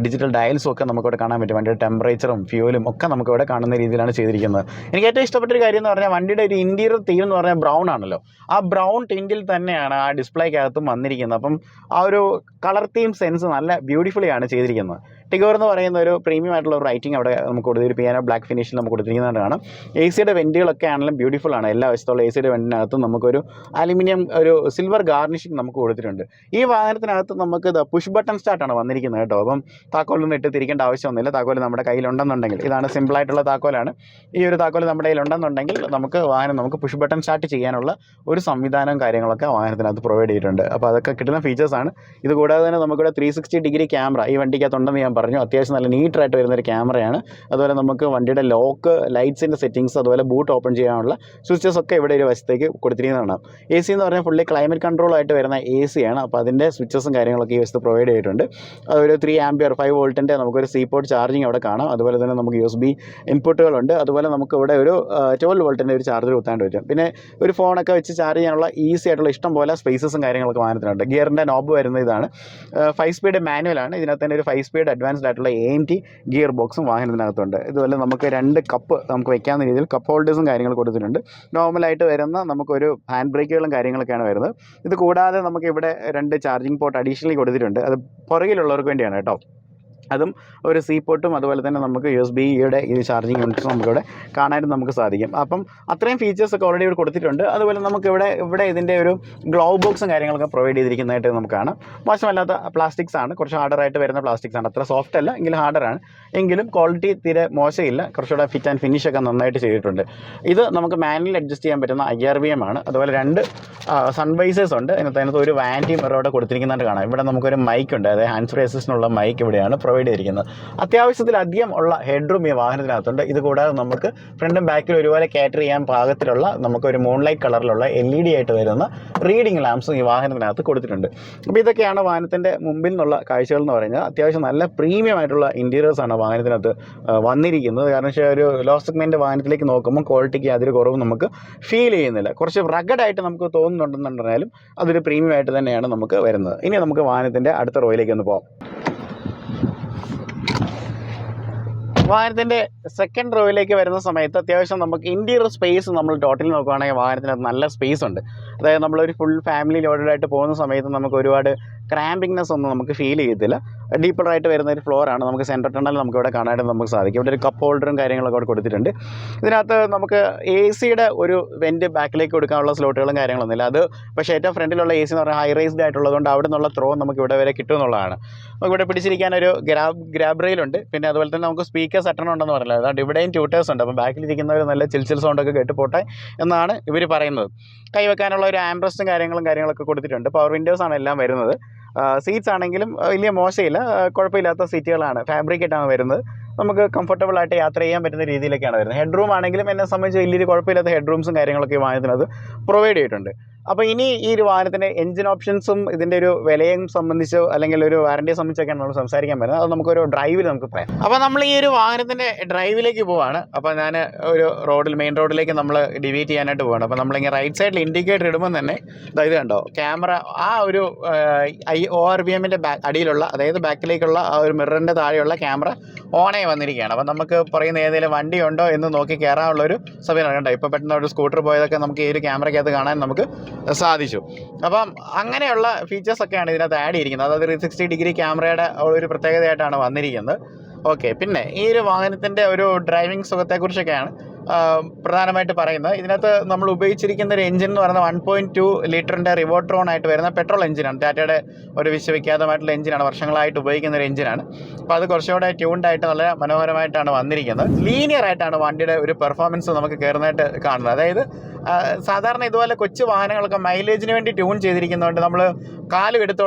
ഡിജിറ്റൽ ഡയൽസും ഒക്കെ നമുക്കിവിടെ കാണാൻ പറ്റും. വണ്ടിയുടെ ടെമ്പറേച്ചറും ഫ്യൂലും ഒക്കെ നമുക്കിവിടെ കാണുന്ന രീതിയിലാണ് ചെയ്തിരിക്കുന്നത്. എനിക്ക് ഏറ്റവും ഇഷ്ടപ്പെട്ടൊരു കാര്യം എന്ന് പറഞ്ഞാൽ വണ്ടിയുടെ ഒരു ഇൻറ്റീരിയർ തീം എന്ന് പറഞ്ഞാൽ ബ്രൗൺ ആണല്ലോ. ആ ബ്രൗൺ ടിൻറ്റിൽ തന്നെയാണ് ആ ഡിസ്പ്ലേക്കകത്തും വന്നിരിക്കുന്നത്. അപ്പം ആ ഒരു കളർ തീം സെൻസ് നല്ല ബ്യൂട്ടിഫുള്ളി ആണ് ചെയ്തിരിക്കുന്നത്. ടിഗോർ എന്ന് പറയുന്ന ഒരു പ്രീമിയം ആയിട്ടുള്ള ഒരു റൈറ്റിംഗ് അവിടെ നമുക്ക് കൊടുത്ത് ഒരു പിയാനോ ബ്ലാക്ക് ഫിനിഷിൽ നമുക്ക് കൊടുത്തിരിക്കുന്നതാണ് കാണാം. AC വെൻറ്റുകളൊക്കെ ആണെങ്കിലും ബ്യൂട്ടിഫുൾ ആണ്. എല്ലാ വശത്തുള്ള AC വെൻറ്റിനകത്തും നമുക്കൊരു അലുമിനിയം ഒരു സിൽവർ ഗാർണിഷിങ് നമുക്ക് കൊടുത്തിട്ടുണ്ട്. ഈ വാഹനത്തിനകത്ത് നമുക്ക് പുഷ് ബട്ടൺ സ്റ്റാർട്ടാണ് വന്നിരിക്കുന്നത് കേട്ടോ. അപ്പം താക്കോലൊന്നും ഇട്ട് തിരിക്കേണ്ട ആവശ്യമൊന്നുമില്ല. താക്കോൽ നമ്മുടെ കയ്യിലുണ്ടെന്നുണ്ടെങ്കിൽ ഇതാണ് സിമ്പിളായിട്ടുള്ള താക്കോലാണ്. ഈ ഒരു താക്കോൽ നമ്മുടെ കയ്യിലുണ്ടെന്നുണ്ടെങ്കിൽ നമുക്ക് പുഷ് ബട്ടൺ സ്റ്റാർട്ട് ചെയ്യാനുള്ള ഒരു സംവിധാനവും കാര്യങ്ങളൊക്കെ വാഹനത്തിനകത്ത് പ്രൊവൈഡ് ചെയ്തിട്ടുണ്ട്. അപ്പോൾ അതൊക്കെ കിട്ടുന്ന ഫീച്ചേഴ്സാണ്. ഇത് കൂടാതെ തന്നെ നമുക്കിവിടെ 360 ഡിഗ്രി ക്യാമറ ഈ വണ്ടിക്കകത്തുണ്ടെന്ന് ഞാൻ പറഞ്ഞു. അത്യാവശ്യം നല്ല നീറ്റായിട്ട് വരുന്നൊരു ക്യാമറയാണ്. അതുപോലെ നമുക്ക് വണ്ടിയുടെ ലോക്ക് ലൈറ്റ്സിൻ്റെ സെറ്റിങ്സ് അതുപോലെ ബൂട്ട് ഓപ്പൺ ചെയ്യാനുള്ള സ്വിച്ചസ് ഒക്കെ ഇവിടെ ഒരു വശത്തേക്ക് കൊടുത്തിരിക്കുന്നതാണ്. AC എന്ന് പറഞ്ഞാൽ ഫുള്ളി ക്ലൈമറ്റ് കൺട്രോൾ ആയിട്ട് വരുന്ന AC ആണ്. അപ്പോൾ അതിൻ്റെ സ്വിച്ചസും കാര്യങ്ങളൊക്കെ ഈ വശത്ത് പ്രൊവൈഡ് ചെയ്തിട്ടുണ്ട്. അതൊരു 3 ആംപിയർ 5 വോൾട്ടിൻ്റെ നമുക്കൊരു C-പോർട്ട് ചാർജിങ് അവിടെ കാണാം. അതുപോലെ തന്നെ നമുക്ക് USB ഇൻപുട്ടുകളുണ്ട്. അതുപോലെ നമുക്ക് ഇവിടെ ഒരു 12 വോൾട്ടിൻ്റെ ഒരു ചാർജർ കുത്താൻ പറ്റും. പിന്നെ ഒരു ഫോണൊക്കെ വെച്ച് ചാർജ് ചെയ്യാനുള്ള ഈസി ആയിട്ടുള്ള ഇഷ്ടം പോലെ സ്പേസസും കാര്യങ്ങളൊക്കെ വാഹനത്തിനുണ്ട്. ഗിയറിൻ്റെ നോബ് വരുന്ന ഇതാണ്. 5 സ്പീഡ് മാനുവലാണ്. ഇതിനകത്ത് തന്നെ ഒരു 5 സ്പീഡ് അഡ്വാൻസ്ഡ് ആയിട്ടുള്ള AMT ഗിയർ ബോക്സും വാഹനത്തിനകത്തുണ്ട്. ഇതുപോലെ നമുക്ക് 2 കപ്പ് നമുക്ക് വെക്കാവുന്ന രീതിയിൽ കപ്പ് ഹോൾഡേഴ്സും കാര്യങ്ങൾ കൊടുത്തിട്ടുണ്ട്. നോർമലായിട്ട് വരുന്ന നമുക്കൊരു ഹാൻഡ് ബ്രേക്കുകളും കാര്യങ്ങളൊക്കെയാണ് വരുന്നത്. ഇത് കൂടാതെ നമുക്ക് ഇവിടെ 2 ചാർജിങ് പോർട്ട് അഡീഷണലി കൊടുത്തിട്ടുണ്ട്. അത് പുറകിലുള്ളവർക്ക് വേണ്ടിയാണ് കേട്ടോ. അതും ഒരു C-പോർട്ടും അതുപോലെ തന്നെ നമുക്ക് USB-യുടെ ഈ ചാർജിങ് യൂണിറ്റ്സും നമുക്കിവിടെ കാണാനായിട്ട് നമുക്ക് സാധിക്കും. അപ്പം അത്രയും ഫീച്ചേഴ്സൊക്കെ ഓൾറെഡി ഇവിടെ കൊടുത്തിട്ടുണ്ട്. അതുപോലെ നമുക്കിവിടെ ഇതിൻ്റെ ഒരു ഗ്ലൗ ബോക്സും കാര്യങ്ങളൊക്കെ പ്രൊവൈഡ് ചെയ്തിരിക്കുന്നതായിട്ട് നമുക്ക് കാണാം. മോശമല്ലാത്ത പ്ലാസ്റ്റിക്സ് ആണ്. കുറച്ച് ഹാർഡറായിട്ട് വരുന്ന പ്ലാസ്റ്റിക്സ് ആണ്. അത്ര സോഫ്റ്റ് അല്ല എങ്കിലും ഹാർഡറാണ്. എങ്കിലും ക്വാളിറ്റി തീരെ മോശമില്ല. കുറച്ചുകൂടെ ഫിറ്റ് ആൻഡ് ഫിനിഷൊക്കെ നന്നായിട്ട് ചെയ്തിട്ടുണ്ട്. ഇത് നമുക്ക് മാനുവൽ അഡ്ജസ്റ്റ് ചെയ്യാൻ പറ്റുന്ന IRVM ആണ്. അതുപോലെ 2 സൺവൈസേഴ്സ് ഉണ്ട്. അതിനകത്ത് ഒരു വാൻറ്റി മിററോടെ കൊടുത്തിരിക്കുന്നതായിട്ട് കാണാം. ഇവിടെ നമുക്കൊരു മൈക്ക് ഉണ്ട്. അതായത് ഹാൻഡ് ഫ്രീ അസിസ്റ്റിനുള്ള മൈക്ക് ഇവിടെയാണ് പ്രൊവൈഡ് ചെയ്തിരിക്കുന്നത്. അത്യാവശ്യത്തിലധികം ഉള്ള ഹെഡ് റൂം ഈ വാഹനത്തിനകത്തുണ്ട്. ഇത് കൂടാതെ നമുക്ക് ഫ്രണ്ടും ബാക്കിൽ ഒരുപോലെ കാറ്റർ ചെയ്യാൻ പാകത്തിലുള്ള നമുക്കൊരു മൂൺലൈറ്റ് കളറിലുള്ള LED ആയിട്ട് വരുന്ന റീഡിംഗ് ലാംപ്സും ഈ വാഹനത്തിനകത്ത് കൊടുത്തിട്ടുണ്ട്. അപ്പോൾ ഇതൊക്കെയാണ് വാഹനത്തിൻ്റെ മുമ്പിൽ നിന്നുള്ള കാഴ്ചകൾ എന്ന് പറയുന്നത്. അത്യാവശ്യം നല്ല പ്രീമിയം ആയിട്ടുള്ള ഇൻറ്റീരിയേഴ്സാണ് വാഹനത്തിനകത്ത് വന്നിരിക്കുന്നത്. കാരണം വെച്ചാൽ ഒരു ലോ സെഗ്മെൻറ്റ് വാഹനത്തിലേക്ക് നോക്കുമ്പോൾ ക്വാളിറ്റിക്ക് യാതൊരു കുറവും നമുക്ക് ഫീൽ ചെയ്യുന്നില്ല. കുറച്ച് റഗഡായിട്ട് നമുക്ക് തോന്നുന്നുണ്ടെന്നുണ്ടെന്നാലും അതൊരു പ്രീമിയം ആയിട്ട് തന്നെയാണ് നമുക്ക് വരുന്നത്. ഇനി നമുക്ക് വാഹനത്തിൻ്റെ അടുത്ത റോയിലേക്ക് ഒന്ന് പോകാം. വാഹനത്തിൻ്റെ സെക്കൻഡ് റോയിലേക്ക് വരുന്ന സമയത്ത് അത്യാവശ്യം നമുക്ക് ഇൻറ്റീരിയർ സ്പേസ് നമ്മൾ ടോട്ടലി നോക്കുകയാണെങ്കിൽ വാഹനത്തിനകത്ത് നല്ല സ്പേസ് ഉണ്ട്. അതായത് നമ്മളൊരു ഫുൾ ഫാമിലി ലോഡഡ് ആയിട്ട് പോകുന്ന സമയത്ത് നമുക്ക് ഒരുപാട് ക്രാമ്പിങ്നെസ് ഒന്നും നമുക്ക് ഫീൽ ചെയ്യത്തില്ല. ഡീപ്പറായിട്ട് വരുന്ന ഒരു ഫ്ലോറാണ്. നമുക്ക് സെൻട്രൽ ടണൽ നമുക്കിവിടെ കാണാനായിട്ട് നമുക്ക് സാധിക്കും. ഇവിടെ ഒരു കപ്പ് ഹോൾഡറും കാര്യങ്ങളൊക്കെ അവിടെ കൊടുത്തിട്ടുണ്ട്. ഇതിനകത്ത് നമുക്ക് AC-യുടെ ഒരു വെൻറ്റ് ബാക്കിലേക്ക് കൊടുക്കാനുള്ള സ്ലോട്ടുകളും കാര്യങ്ങളൊന്നുമില്ല. അത് പക്ഷേ ഏറ്റവും ഫ്രണ്ടിലുള്ള AC എന്ന് പറഞ്ഞാൽ ഹൈ റൈസ്ഡ് ആയിട്ടുള്ളതുകൊണ്ട് അവിടെ നിന്നുള്ള ത്രോ നമുക്ക് ഇവിടെ വരെ കിട്ടും എന്നുള്ളതാണ്. നമുക്കിവിടെ പിടിച്ചിരിക്കാനൊരു ഗ്രാബ് റെയിലുണ്ട്. പിന്നെ അതുപോലെ തന്നെ നമുക്ക് സ്പീക്കേഴ്സ് 8 ഉണ്ടെന്ന് പറഞ്ഞില്ല. അതുകൊണ്ട് ഇവിടെയും ട്യൂട്ടേഴ്സ് ഉണ്ട്. അപ്പം ബാക്കിലിരിക്കുന്നവർ നല്ല ചിൽച്ചിൽ സൗണ്ടൊക്കെ കേട്ട് പോട്ടെ എന്നാണ് ഇവർ പറയുന്നത്. കൈവെക്കാനുള്ള ഒരു ആംബ്രസ്റ്റും കാര്യങ്ങളൊക്കെ കൊടുത്തിട്ടുണ്ട്. പവർ വിൻഡോസാണ് എല്ലാം വരുന്നത്. സീറ്റ്സ് ആണെങ്കിലും വലിയ മോശമില്ല, കുഴപ്പമില്ലാത്ത സീറ്റുകളാണ്. ഫാബ്രിക്കേറ്റാണ് വരുന്നത്. നമുക്ക് കംഫർട്ടബിളായിട്ട് യാത്ര ചെയ്യാൻ പറ്റുന്ന രീതിയിലൊക്കെയാണ് വരുന്നത്. ഹെഡ് റൂം ആണെങ്കിലും എന്നെ സംബന്ധിച്ച് വലിയൊരു കുഴപ്പമില്ലാത്ത ഹെഡ് റൂംസും കാര്യങ്ങളൊക്കെ ഈ വാഹനത്തിനത് പ്രൊവൈഡ് ചെയ്തിട്ടുണ്ട്. അപ്പോൾ ഇനി ഈ ഒരു വാഹനത്തിൻ്റെ എഞ്ചിൻ ഓപ്ഷൻസും ഇതിൻ്റെ ഒരു വിലയും സംബന്ധിച്ചോ അല്ലെങ്കിൽ ഒരു വാറണ്ടിയെ സംബന്ധിച്ചൊക്കെയാണ് നമ്മൾ സംസാരിക്കാൻ പറ്റുന്നത്. അത് നമുക്കൊരു ഡ്രൈവിൽ നമുക്ക് പറയാം. അപ്പോൾ നമ്മൾ ഈ ഒരു വാഹനത്തിൻ്റെ ഡ്രൈവിലേക്ക് പോവാണ്. അപ്പോൾ ഞാൻ ഒരു മെയിൻ റോഡിലേക്ക് നമ്മൾ ഡിവൈറ്റ് ചെയ്യാനായിട്ട് പോവാണ്. അപ്പോൾ നമ്മളിങ്ങനെ റൈറ്റ് സൈഡിൽ ഇൻഡിക്കേറ്റർ ഇടുമ്പോൾ തന്നെ ഇത് കണ്ടോ, ക്യാമറ ആ ഒരു ORVM-ൻ്റെ അടിയിലുള്ള, അതായത് ബാക്കിലേക്കുള്ള ആ ഒരു മിററിൻ്റെ താഴെയുള്ള ക്യാമറ ഓണായി വന്നിരിക്കുകയാണ്. അപ്പം നമുക്ക് പറയുന്ന ഏതെങ്കിലും വണ്ടി ഉണ്ടോ എന്ന് നോക്കി കയറാനുള്ളൊരു സമയമാണ്. കണ്ടോ, ഇപ്പോൾ പെട്ടെന്ന് ഒരു സ്കൂട്ടർ പോയതൊക്കെ നമുക്ക് ഈ ഒരു ക്യാമറയ്ക്കകത്ത് കാണാൻ നമുക്ക് സാധിച്ചു. അപ്പം അങ്ങനെയുള്ള ഫീച്ചേഴ്സൊക്കെയാണ് ഇതിനകത്ത് ആഡ് ചെയ്തിരിക്കുന്നത്. അതായത് 360 ഡിഗ്രി ക്യാമറയുടെ ഒരു പ്രത്യേകതയായിട്ടാണ് വന്നിരിക്കുന്നത്. ഓക്കെ, പിന്നെ ഈ ഒരു വാഹനത്തിൻ്റെ ഒരു ഡ്രൈവിംഗ് സുഖത്തെക്കുറിച്ചൊക്കെയാണ് പ്രധാനമായിട്ട് പറയുന്നത്. ഇതിനകത്ത് നമ്മൾ ഉപയോഗിച്ചിരിക്കുന്ന ഒരു എഞ്ചിൻ എന്ന് പറയുന്നത് 1.2 ലിറ്ററിൻ്റെ റിവോട്രോൺ ആയിട്ട് വരുന്ന പെട്രോൾ എഞ്ചിനാണ്. ടാറ്റയുടെ ഒരു വിശ്വവിഖ്യാതമായിട്ടുള്ള എഞ്ചിനാണ്, വർഷങ്ങളായിട്ട് ഉപയോഗിക്കുന്ന ഒരു എഞ്ചിനാണ്. അപ്പോൾ അത് കുറച്ചുകൂടെ ട്യൂൺഡായിട്ട് നല്ല മനോഹരമായിട്ടാണ് വന്നിരിക്കുന്നത്. ലീനിയർ ആയിട്ടാണ് വണ്ടിയുടെ ഒരു പെർഫോമൻസ് നമുക്ക് കയറുന്നതായിട്ട് കാണുന്നത്. അതായത് സാധാരണ ഇതുപോലെ കൊച്ചു വാഹനങ്ങളൊക്കെ മൈലേജിന് വേണ്ടി ട്യൂൺ ചെയ്തിരിക്കുന്നതുകൊണ്ട് നമ്മൾ കാല് കൊടുത്ത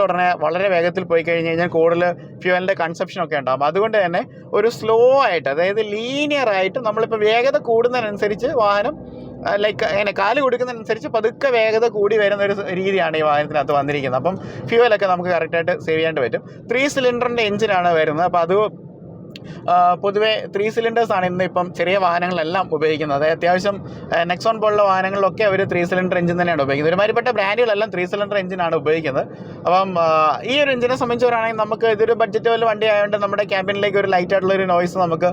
ഉടനെ വളരെ വേഗത്തിൽ പോയി കഴിഞ്ഞ് കഴിഞ്ഞാൽ കൂടുതൽ ഫ്യൂവലിൻ്റെ കൺസപ്ഷനൊക്കെ ഉണ്ടാകും. അതുകൊണ്ട് തന്നെ ഒരു സ്ലോ ആയിട്ട്, അതായത് ലീനിയർ ആയിട്ട് നമ്മളിപ്പോൾ വേഗത കൂടുന്നതിനനുസരിച്ച് വാഹനം അങ്ങനെ കാല് കൊടുക്കുന്നതനുസരിച്ച് പതുക്കെ വേഗത കൂടി വരുന്ന ഒരു രീതിയാണ് ഈ വാഹനത്തിനകത്ത് വന്നിരിക്കുന്നത്. അപ്പം ഫ്യൂവലൊക്കെ നമുക്ക് കറക്റ്റായിട്ട് സേവ് ചെയ്യാൻ പറ്റും. 3 സിലിണ്ടറിൻ്റെ എഞ്ചിനാണ് വരുന്നത്. അപ്പോൾ അത് പൊതുവേ 3 സിലിണ്ടേഴ്സാണ് ഇന്നിപ്പം ചെറിയ വാഹനങ്ങളെല്ലാം ഉപയോഗിക്കുന്നത്. അതായത് അത്യാവശ്യം നെക്സോൺ പോലുള്ള വാഹനങ്ങളിലൊക്കെ അവർ 3 സിലിണ്ടർ എഞ്ചിൻ തന്നെയാണ് ഉപയോഗിക്കുന്നത്. ഒരുമാതിരിപ്പെട്ട ബ്രാൻഡുകളെല്ലാം 3 സിലിണ്ടർ എഞ്ചിനാണ് ഉപയോഗിക്കുന്നത്. അപ്പം ഈ ഒരു എഞ്ചിനെ സംബന്ധിച്ചവരാണെങ്കിൽ നമുക്ക് ഇതൊരു ബഡ്ജറ്റ് പോലെ വണ്ടി ആയതുകൊണ്ട് നമ്മുടെ ക്യാബിനിലേക്ക് ഒരു ലൈറ്റ് ആയിട്ടുള്ളൊരു നോയ്സ് നമുക്ക്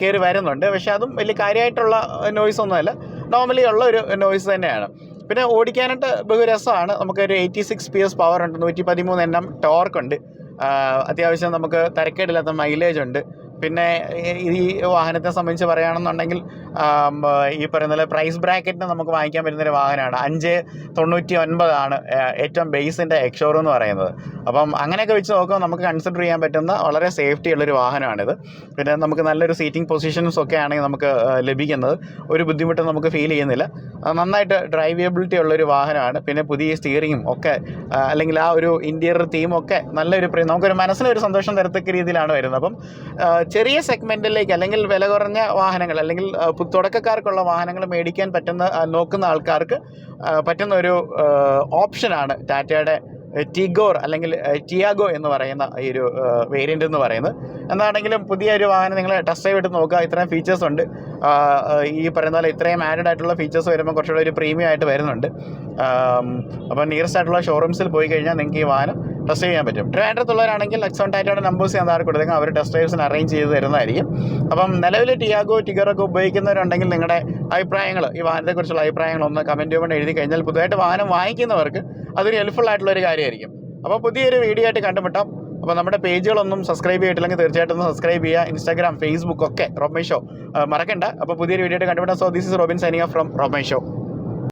കയറി വരുന്നുണ്ട്. പക്ഷേ അതും വലിയ കാര്യമായിട്ടുള്ള നോയ്സ് ഒന്നുമല്ല, നോർമലി ഉള്ള ഒരു നോയ്സ് തന്നെയാണ്. പിന്നെ ഓടിക്കാനായിട്ട് ബഹുരസമാണ്. നമുക്കൊരു 86 PS പവർ ഉണ്ട്, 113 Nm ടോർക്ക് ഉണ്ട്, അത്യാവശ്യം നമുക്ക് തരക്കേടില്ലാത്ത മൈലേജ് ഉണ്ട്. പിന്നെ ഈ വാഹനത്തെ സംബന്ധിച്ച് പറയുകയാണെന്നുണ്ടെങ്കിൽ ഈ പറയുന്ന പ്രൈസ് ബ്രാക്കറ്റിന് നമുക്ക് വാങ്ങിക്കാൻ പറ്റുന്നൊരു വാഹനമാണ്. 599 ഏറ്റവും ബേസിൻ്റെ എക്സ്ഷോറൂം എന്ന് പറയുന്നത്. അപ്പം അങ്ങനെയൊക്കെ വെച്ച് നോക്കുമ്പോൾ നമുക്ക് കൺസിഡർ ചെയ്യാൻ പറ്റുന്ന വളരെ സേഫ്റ്റി ഉള്ളൊരു വാഹനമാണിത്. പിന്നെ നമുക്ക് നല്ലൊരു സീറ്റിംഗ് പൊസിഷൻസ് ഒക്കെ ആണെങ്കിൽ നമുക്ക് ലഭിക്കുന്നത്, ഒരു ബുദ്ധിമുട്ടും നമുക്ക് ഫീൽ ചെയ്യുന്നില്ല. നന്നായിട്ട് ഡ്രൈവബിലിറ്റി ഉള്ളൊരു വാഹനമാണ്. പിന്നെ പുതിയ സ്റ്റിയറിങ്ങും ഒക്കെ അല്ലെങ്കിൽ ആ ഒരു ഇൻറ്റീരിയർ തീമൊക്കെ നല്ലൊരു നമുക്കൊരു മനസ്സിനൊരു സന്തോഷം തരത്തക്ക രീതിയിലാണ് വരുന്നത്. അപ്പം ചെറിയ സെഗ്മെൻറ്റിലേക്ക് അല്ലെങ്കിൽ വില കുറഞ്ഞ വാഹനങ്ങൾ അല്ലെങ്കിൽ തുടക്കക്കാർക്കുള്ള വാഹനങ്ങൾ മേടിക്കാൻ നോക്കുന്ന ആൾക്കാർക്ക് പറ്റുന്ന ഒരു ഓപ്ഷനാണ് ടാറ്റയുടെ ടിഗോർ അല്ലെങ്കിൽ ടിയാഗോ എന്ന് പറയുന്ന ഈ ഒരു വേരിയൻ്റ് എന്ന് പറയുന്നത്. എന്താണെങ്കിലും പുതിയൊരു വാഹനം നിങ്ങൾ ടെസ്റ്റ് ഡ്രൈവ് എടുത്ത് നോക്കുക. ഇത്രയും ഫീച്ചേഴ്സ് ഉണ്ട്. ഈ പറയുന്ന പോലെ ഇത്രയും ആഡഡ് ആയിട്ടുള്ള ഫീച്ചേഴ്സ് വരുമ്പോൾ കുറച്ചുകൂടെ ഒരു പ്രീമിയം ആയിട്ട് വരുന്നുണ്ട്. അപ്പോൾ നിയറസ്റ്റ് ആയിട്ടുള്ള ഷോറൂംസിൽ പോയി കഴിഞ്ഞാൽ നിങ്ങൾക്ക് ഈ വാഹനം ടെസ്റ്റ് ചെയ്യാൻ പറ്റും. ട്രിവാൻഡ്രത്തുള്ളവരാണെങ്കിൽ നെക്സോൺ ടാറ്റയുടെ നമ്പേഴ്സ് ഞാൻ താഴെ കൊടുത്തേക്കാം, അവർ ടെസ്റ്റ് ഡ്രൈവ്സിന് അറേഞ്ച് ചെയ്ത് തരുന്നതായിരിക്കും. അപ്പം നിലവിൽ ടിയാഗോ ടിഗറൊക്കെ ഉപയോഗിക്കുന്നവരുണ്ടെങ്കിൽ നിങ്ങളുടെ അഭിപ്രായങ്ങൾ, ഈ വാഹനത്തെക്കുറിച്ചുള്ള അഭിപ്രായങ്ങളൊന്ന് കമൻറ്റ് കൊണ്ട് എഴുതി കഴിഞ്ഞാൽ പുതുതായിട്ട് വാഹനം വാങ്ങിക്കുന്നവർക്ക് അതൊരു ഹെൽപ്ഫുൾ ആയിട്ടുള്ളൊരു കാര്യമായിരിക്കും. അപ്പോൾ പുതിയൊരു വീഡിയോ ആയിട്ട് കണ്ടുമുട്ടാം. അപ്പോൾ നമ്മുടെ പേജുകളൊന്നും സബ്സ്ക്രൈബ് ചെയ്തിട്ടില്ലെങ്കിൽ തീർച്ചയായിട്ടും ഒന്ന് സബ്സ്ക്രൈബ് ചെയ്യുക. ഇൻസ്റ്റാഗ്രാം, ഫേസ്ബുക്ക് ഒക്കെ റോബ് മൈ ഷോ മറക്കണ്ട. അപ്പോൾ പുതിയൊരു വീഡിയോ ആയിട്ട് കണ്ടുമുട്ടാം. So this is Robin signing off from Rob my show.